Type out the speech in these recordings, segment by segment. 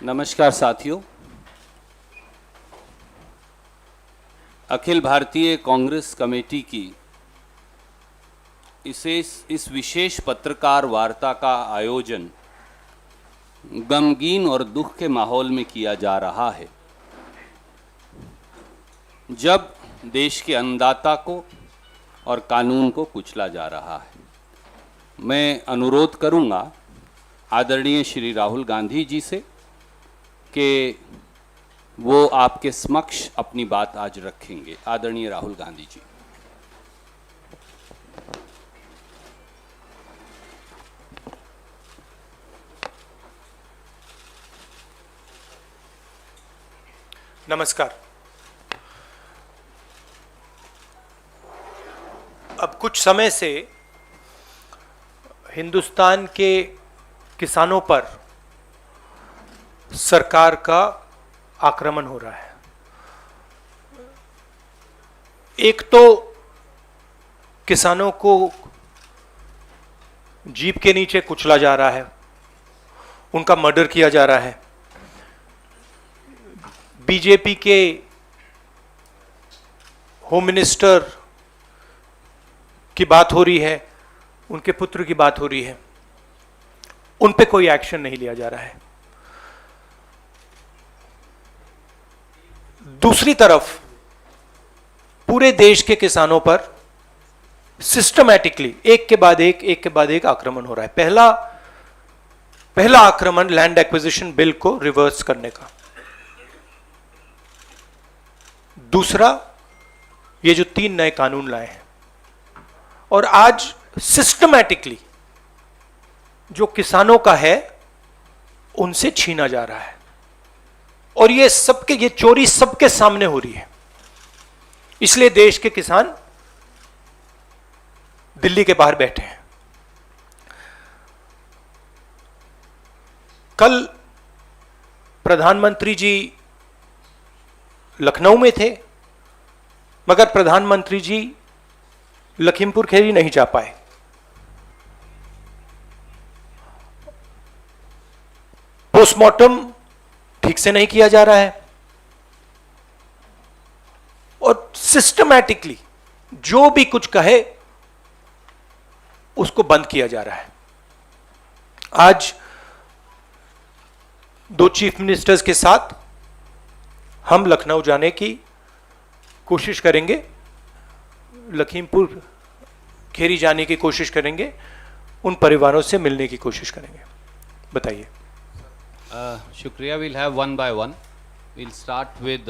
नमस्कार साथियों। अखिल भारतीय कांग्रेस कमेटी की इस विशेष पत्रकार वार्ता का आयोजन गमगीन और दुख के माहौल में किया जा रहा है, जब देश के अन्नदाता को और कानून को कुचला जा रहा है। मैं अनुरोध करूंगा आदरणीय श्री राहुल गांधी जी से कि वो आपके समक्ष अपनी बात आज रखेंगे। आदरणीय राहुल गांधी जी। नमस्कार। अब कुछ समय से हिंदुस्तान के किसानों पर सरकार का आक्रमण हो रहा है। एक तो किसानों को जीप के नीचे कुचला जा रहा है, उनका मर्डर किया जा रहा है। बीजेपी के होम मिनिस्टर की बात हो रही है, उनके पुत्र की बात हो रही है, उन पे कोई एक्शन नहीं लिया जा रहा है। दूसरी तरफ पूरे देश के किसानों पर सिस्टमैटिकली एक के बाद एक आक्रमण हो रहा है। पहला आक्रमण लैंड एक्विजिशन बिल को रिवर्स करने का, दूसरा ये जो 3 नए कानून लाए हैं, और आज सिस्टमैटिकली जो किसानों का है उनसे छीना जा रहा है। और ये चोरी सबके सामने हो रही है। इसलिए देश के किसान दिल्ली के बाहर बैठे हैं। कल प्रधानमंत्री जी लखनऊ में थे, मगर प्रधानमंत्री जी लखीमपुर खीरी नहीं जा पाए। पोस्टमार्टम ठीक से नहीं किया जा रहा है और सिस्टमैटिकली जो भी कुछ कहे उसको बंद किया जा रहा है। आज 2 चीफ मिनिस्टर्स के साथ हम लखनऊ जाने की कोशिश करेंगे, लखीमपुर खीरी जाने की कोशिश करेंगे, उन परिवारों से मिलने की कोशिश करेंगे। बताइए। शुक्रिया। We'll have one by one. We'll start with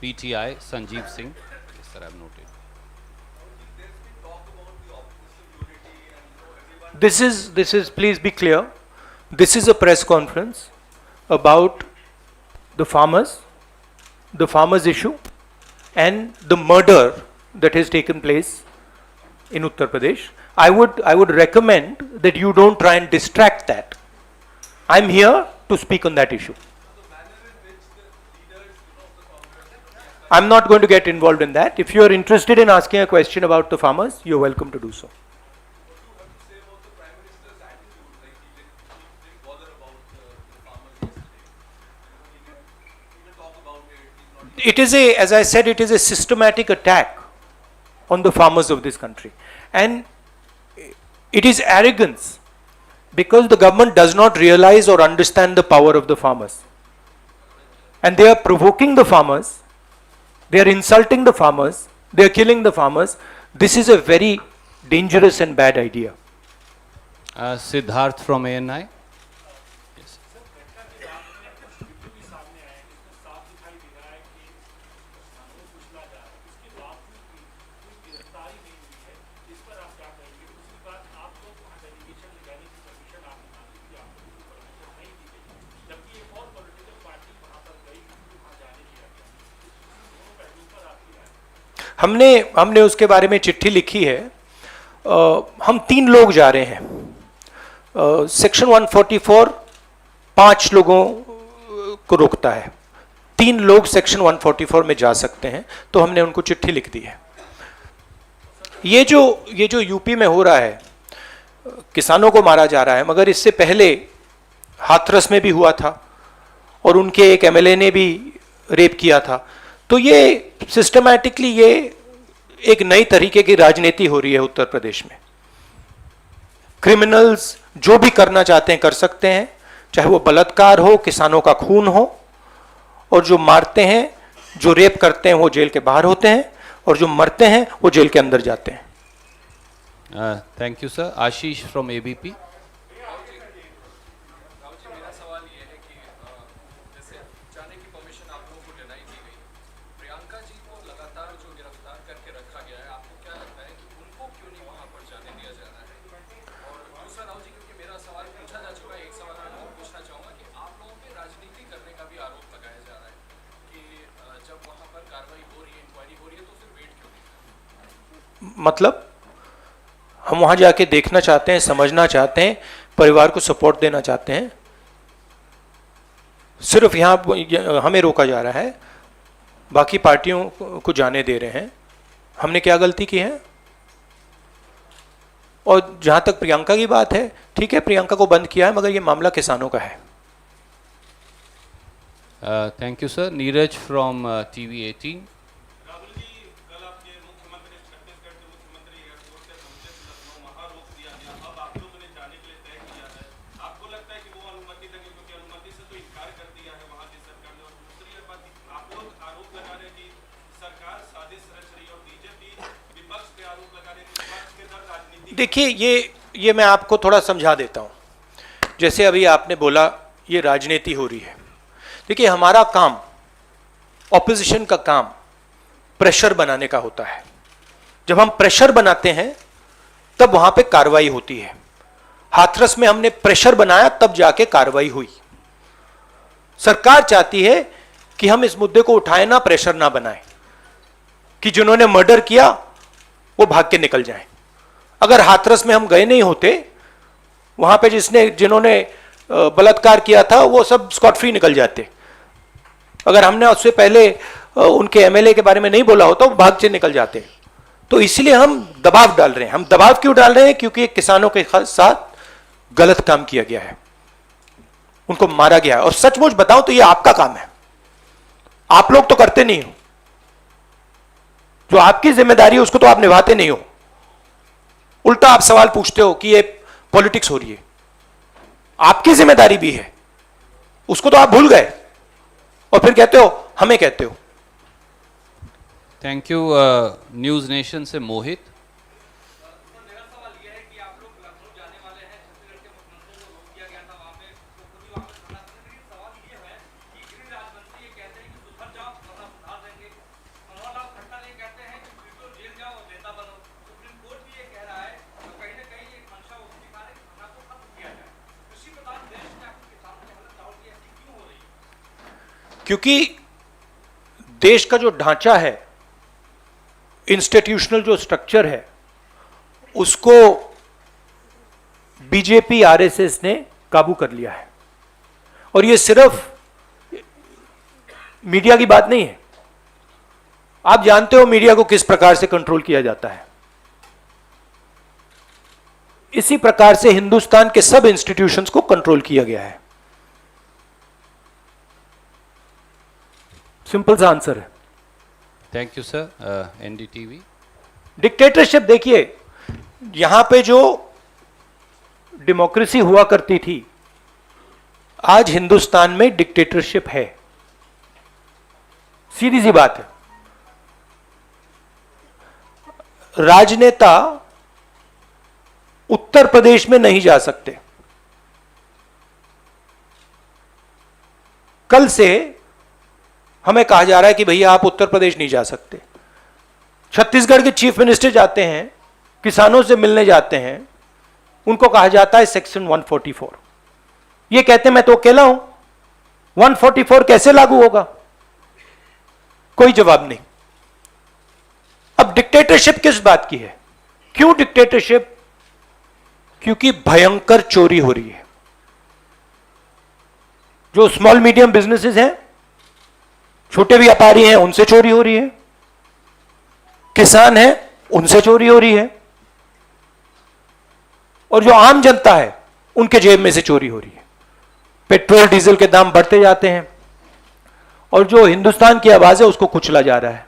PTI Sanjeev Singh. Yes, sir, I have noted. This is please be clear. This is a press conference about the farmers issue and the murder that has taken place in Uttar Pradesh. I would recommend that you don't try and distract that. I'm here to speak on that issue. I'm not going to get involved in that. If you are interested in asking a question about the farmers, you're welcome to do so. It is as I said, it is a systematic attack on the farmers of this country. And it is arrogance, because the government does not realize or understand the power of the farmers. And they are provoking the farmers, they are insulting the farmers, they are killing the farmers. This is a very dangerous and bad idea. Siddharth from ANI. Yes. हमने उसके बारे में चिट्ठी लिखी है। हम 3 लोग जा रहे हैं। सेक्शन 144 5 लोगों को रोकता है, 3 लोग सेक्शन 144 में जा सकते हैं, तो हमने उनको चिट्ठी लिख दी है। ये जो यूपी में हो रहा है, किसानों को मारा जा रहा है, मगर इससे पहले हाथरस में भी हुआ था और उनके एक एमएलए ने भी रेप किया था। तो ये सिस्टमैटिकली ये एक नई तरीके की राजनीति हो रही है उत्तर प्रदेश में। क्रिमिनल्स जो भी करना चाहते हैं कर सकते हैं, चाहे वो बलात्कार हो, किसानों का खून हो, और जो मारते हैं, जो रेप करते हैं वो जेल के बाहर होते हैं, और जो मरते हैं वो जेल के अंदर जाते हैं। Thank you sir. Ashish from ABP. मतलब हम वहां जाके देखना चाहते हैं, समझना चाहते हैं, परिवार को सपोर्ट देना चाहते हैं। सिर्फ यहां हमें रोका जा रहा है, बाकी पार्टियों को जाने दे रहे हैं। हमने क्या गलती की है? और जहां तक प्रियंका की बात है, ठीक है, प्रियंका को बंद किया है, मगर ये मामला किसानों का है। Thank you sir. Neeraj from TV18। देखिए, ये मैं आपको थोड़ा समझा देता हूं। जैसे अभी आपने बोला ये राजनीति हो रही है। देखिए, हमारा काम, ऑपोजिशन का काम प्रेशर बनाने का होता है। जब हम प्रेशर बनाते हैं तब वहां पे कार्रवाई होती है। हाथरस में हमने प्रेशर बनाया, तब जाके कार्रवाई हुई। सरकार चाहती है कि हम इस मुद्दे को उठाएं ना, प्रेशर ना बनाएं, कि जिन्होंने मर्डर किया वो भाग के निकल जाएं। अगर हाथरस में हम गए नहीं होते, वहां पे जिन्होंने बलात्कार किया था वो सब स्कॉट फ्री निकल जाते। अगर हमने उससे पहले उनके एमएलए के बारे में नहीं बोला होता, वो भाग से निकल जाते। तो इसलिए हम दबाव डाल रहे हैं। हम दबाव क्यों डाल रहे हैं? क्योंकि किसानों के साथ गलत काम किया गया है, उनको मारा गया है। और सचमुच बताऊं तो ये आपका काम है, आप लोग तो करते नहीं हो। जो आपकी जिम्मेदारी है उसको तो आप निभाते नहीं हो। उल्टा आप सवाल पूछते हो कि ये पॉलिटिक्स हो रही है। आपकी जिम्मेदारी भी है, उसको तो आप भूल गए और फिर कहते हो हमें कहते हो। Thank you. न्यूज नेशन से मोहित। क्योंकि देश का जो ढांचा है, इंस्टीट्यूशनल जो स्ट्रक्चर है, उसको बीजेपी आरएसएस ने काबू कर लिया है। और ये सिर्फ मीडिया की बात नहीं है। आप जानते हो मीडिया को किस प्रकार से कंट्रोल किया जाता है। इसी प्रकार से हिंदुस्तान के सब इंस्टीट्यूशंस को कंट्रोल किया गया है। सिंपल सा आंसर है। Thank you sir. NDTV. Dictatorship, देखिए यहां पे जो डेमोक्रेसी हुआ करती थी, आज हिंदुस्तान में डिक्टेटरशिप है। सीधी सी बात है। राजनेता उत्तर प्रदेश में नहीं जा सकते। कल से हमें कहा जा रहा है कि भैया आप उत्तर प्रदेश नहीं जा सकते। छत्तीसगढ़ के चीफ मिनिस्टर जाते हैं, किसानों से मिलने जाते हैं, उनको कहा जाता है सेक्शन 144। ये कहते हैं मैं तो अकेला हूं, 144 कैसे लागू होगा? कोई जवाब नहीं। अब डिक्टेटरशिप किस बात की है? क्यों डिक्टेटरशिप? क्योंकि भयंकर चोरी हो रही है। जो स्मॉल मीडियम बिजनेसेस हैं, छोटे व्यापारी हैं, उनसे चोरी हो रही है। किसान हैं, उनसे चोरी हो रही है। और जो आम जनता है, उनके जेब में से चोरी हो रही है। पेट्रोल डीजल के दाम बढ़ते जाते हैं, और जो हिंदुस्तान की आवाज है उसको कुचला जा रहा है।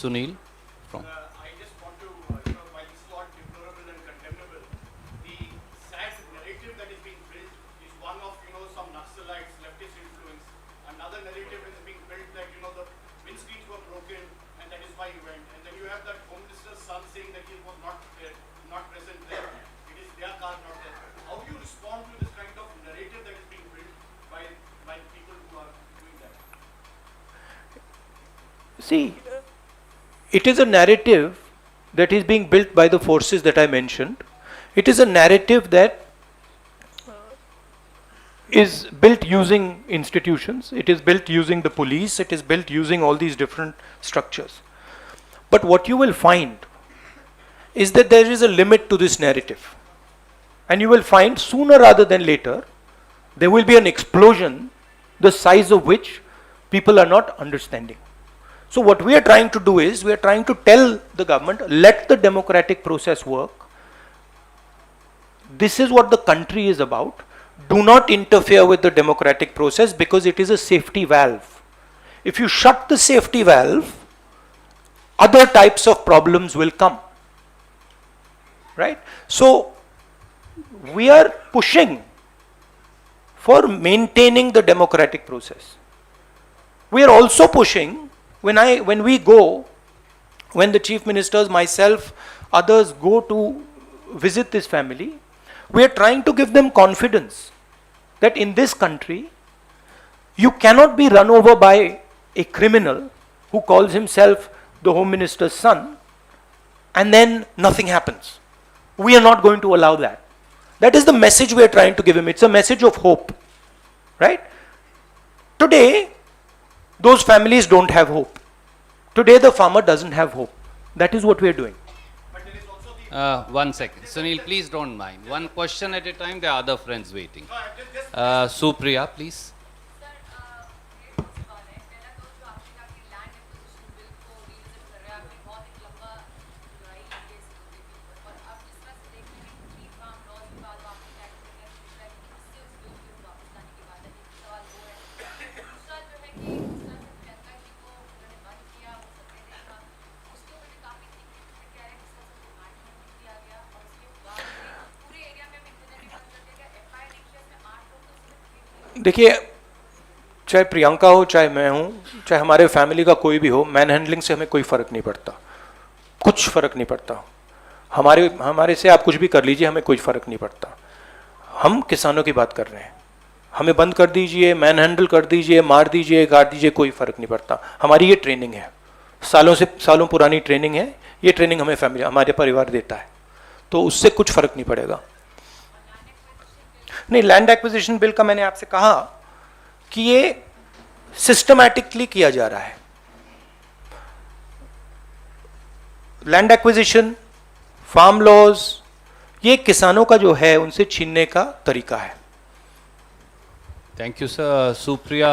Sunil from I just want to, while this is all deplorable and condemnable, the sad narrative that is being built is one of, some Naxalites, leftist influence. Another narrative is being built that, the windscreens were broken and that is why he went. And then you have that Home Minister's son saying that he was not there, not present there. It is their car, not there. How do you respond to this kind of narrative that is being built by people who are doing that? See, it is a narrative that is being built by the forces that I mentioned. It is a narrative that is built using institutions, it is built using the police, it is built using all these different structures. But what you will find is that there is a limit to this narrative. And you will find sooner rather than later, there will be an explosion, the size of which people are not understanding. So what we are trying to do is, we are trying to tell the government, let the democratic process work. This is what the country is about. Do not interfere with the democratic process because it is a safety valve. If you shut the safety valve, other types of problems will come. Right? So we are pushing for maintaining the democratic process. We are also pushing, when the chief ministers, myself, others go to visit this family, we are trying to give them confidence that in this country, you cannot be run over by a criminal who calls himself the Home Minister's son, and then nothing happens. We are not going to allow that. That is the message we are trying to give him. It's a message of hope. Right? Today, those families don't have hope. Today the farmer doesn't have hope. That is what we are doing. But there is also the 1 second. Sunil, please don't mind. One question at a time. There are other friends waiting. just Supriya, please. Sir ये कौन सी बात है पहला तो जो आपने कहा कि लैंड एक्विजिशन बिल को रिविजिट कर रहे हैं आपने बहुत एक लंबा लड़ाई लड़ी है इस मुद्दे के ऊपर और अब जिस तरह से देख रहे हैं कि ट्री फार्म लॉज के बाद आपने क्या किया है इससे उस बिल को वापस लाने की बात है एक सवाल वो है दूसरा जो है कि जिस तरह से प्रियंका जी को उन्होंने बंद किया वो सत्य नहीं था उसके ऊपर भी काफी थिंकिंग कह रहे हैं जिस तरह से रिमांड में किया गया और उसके बाद पूरे एरिया में इंटरनेट बंद कर दिया गया एफआईआर नहीं किया इसमें 8 लोग तो सिर्फ देखिए, चाहे प्रियंका हो, चाहे मैं हूं, चाहे हमारे फैमिली का कोई भी हो, मैन हैंडलिंग से हमें कोई फर्क नहीं पड़ता, कुछ फर्क नहीं पड़ता। हमारे से आप कुछ भी कर लीजिए, हमें कोई फर्क नहीं पड़ता। हम किसानों की बात कर रहे हैं। हमें बंद कर दीजिए, मैन हैंडल कर दीजिए, मार दीजिए, काट दीजिए, कोई फर्क नहीं पड़ता। हमारी ये ट्रेनिंग है, सालों पुरानी ट्रेनिंग है। ये ट्रेनिंग हमें फैमिली, हमारे परिवार देता है, तो उससे कुछ फर्क नहीं पड़ेगा। नहीं, लैंड एक्विजिशन बिल का मैंने आपसे कहा कि ये सिस्टमैटिकली किया जा रहा है। लैंड एक्विजिशन, फार्म लॉज, ये किसानों का जो है उनसे छीनने का तरीका है। Thank you, sir. Supriya,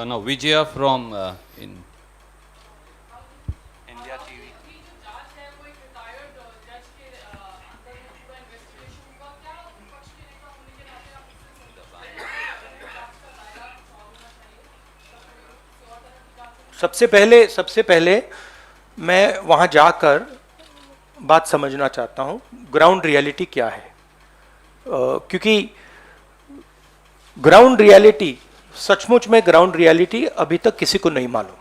no, Vijaya from in India TV. अभी जो जांच है वो एक रिटायर्ड जज के अंदर में पूरा इन्वेस्टिगेशन हुआ क्या विपक्ष के नेता होने के नाते आप इससे जांच का दायरा कुछ और होना चाहिए किसी और तरह की जांच सबसे पहले मैं वहां जाकर बात समझना चाहता हूं, ग्राउंड रियलिटी क्या है। क्योंकि ग्राउंड रियलिटी, सचमुच में ग्राउंड रियलिटी अभी तक किसी को नहीं मालूम।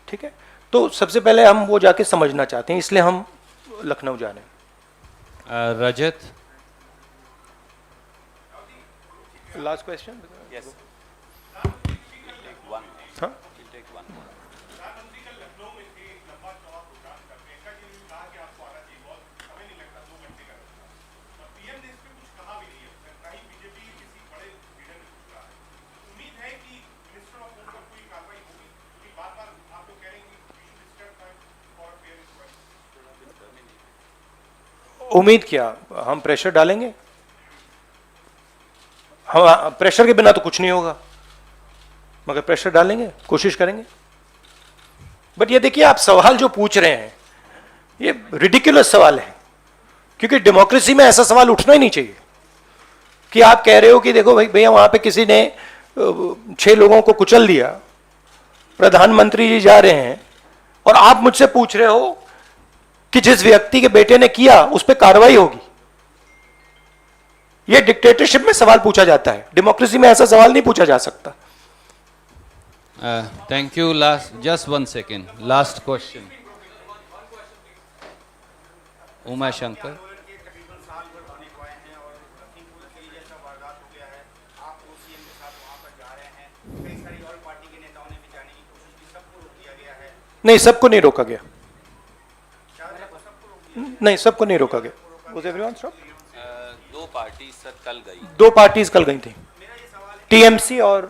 ठीक है, तो सबसे पहले हम वो जाके समझना चाहते हैं, इसलिए हम लखनऊ जा रहे हैं। Rajat. Last question. Yes. हाँ, प्रधानमंत्री का लखनऊ में थे लंबा चौड़ा प्रोग्राम कर प्रियंका जी ने कहा कि आपको आना चाहिए, बहुत समय नहीं लगता, 2 घंटे का रास्ता। और पीएम ने इस पे कुछ कहा भी नहीं है, ना ही बीजेपी किसी बड़े लीडर ने कुछ कहा है। उम्मीद है कि मिनिस्टर ऑफ होम पर कोई कार्रवाई होगी, क्योंकि बार-बार आप लोग कह रहे हैं कि we should step back for fair inquiry. उम्मीद क्या, हम प्रेशर डालेंगे। हम प्रेशर के बिना तो कुछ नहीं होगा, मगर प्रेशर डालेंगे, कोशिश करेंगे। बट ये देखिए, आप सवाल जो पूछ रहे हैं ये रिडिकुलस सवाल है, क्योंकि डेमोक्रेसी में ऐसा सवाल उठना ही नहीं चाहिए। कि आप कह रहे हो कि देखो भाई भैया वहां पे किसी ने 6 लोगों को कुचल दिया, प्रधानमंत्री जी जा रहे हैं और आप मुझसे पूछ रहे हो कि जिस व्यक्ति के बेटे ने किया उस पर कार्रवाई होगी। यह डिक्टेटरशिप में सवाल पूछा जाता है, डेमोक्रेसी में ऐसा सवाल नहीं पूछा जा सकता। Thank you. Just 1 second. Last question. Uma Shankar. आंदोलन के तकरीबन साल भर होने को आए हैं और लखीमपुर खीरी जैसा वारदात हो गया है, आप OCM के साथ वहां पर जा रहे हैं, कई सारी और पार्टी के नेताओं ने भी जाने की कोशिश की, सबको रोक दिया गया है। नहीं, सबको नहीं रोका गया। सबको रोक दिया नहीं, सबको नहीं रोका गया। Was everyone stopped? 2 party sir कल गई। 2 पार्टीज कल गई थी, TMC और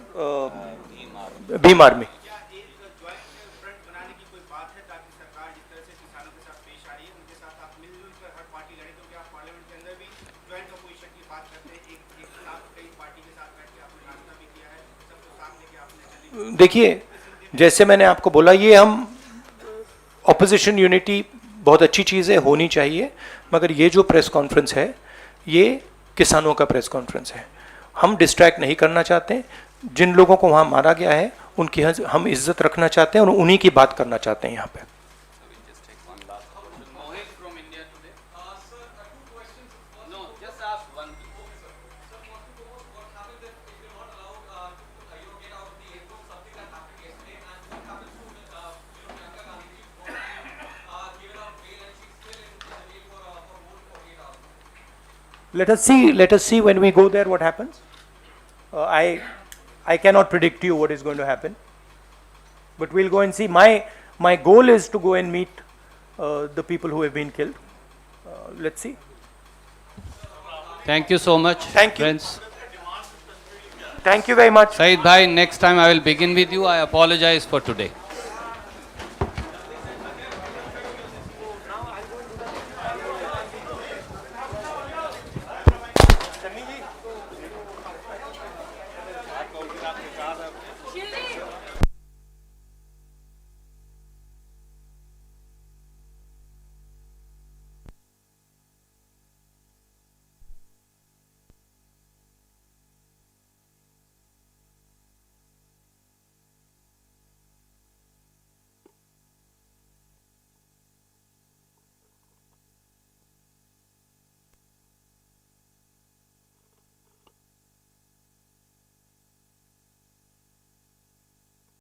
भीम आर्मी। क्या एक ज्वाइंट फ्रंट बनाने की कोई बात है ताकि सरकार जिस तरह से किसानों के साथ पेश आ रही है उनके साथ आप मिलजुल कर हर पार्टी लड़े, क्योंकि आप पार्लियामेंट के अंदर भी ज्वाइंट अपोजिशन की बात करते हैं, एक साथ कई पार्टी के साथ बैठ के आपने नाश्ता भी किया है, सबको साथ लेके आपने देखिए, जैसे मैंने आपको बोला, ये हम ऑपोजिशन यूनिटी बहुत अच्छी चीज़ है, होनी चाहिए, मगर ये जो प्रेस कॉन्फ्रेंस है ये किसानों का प्रेस कॉन्फ्रेंस है। हम डिस्ट्रैक्ट नहीं करना चाहते। जिन लोगों को वहाँ मारा गया है उनकी हम इज्जत रखना चाहते हैं और उन्हीं की बात करना चाहते हैं यहाँ पे। Let us see when we go there what happens. I cannot predict you what is going to happen, but we'll go and see. My goal is to go and meet the people who have been killed. Let's see. Thank you so much. Thank you. Friends. Thank you very much. Saeed bhai, next time I will begin with you. I apologize for today.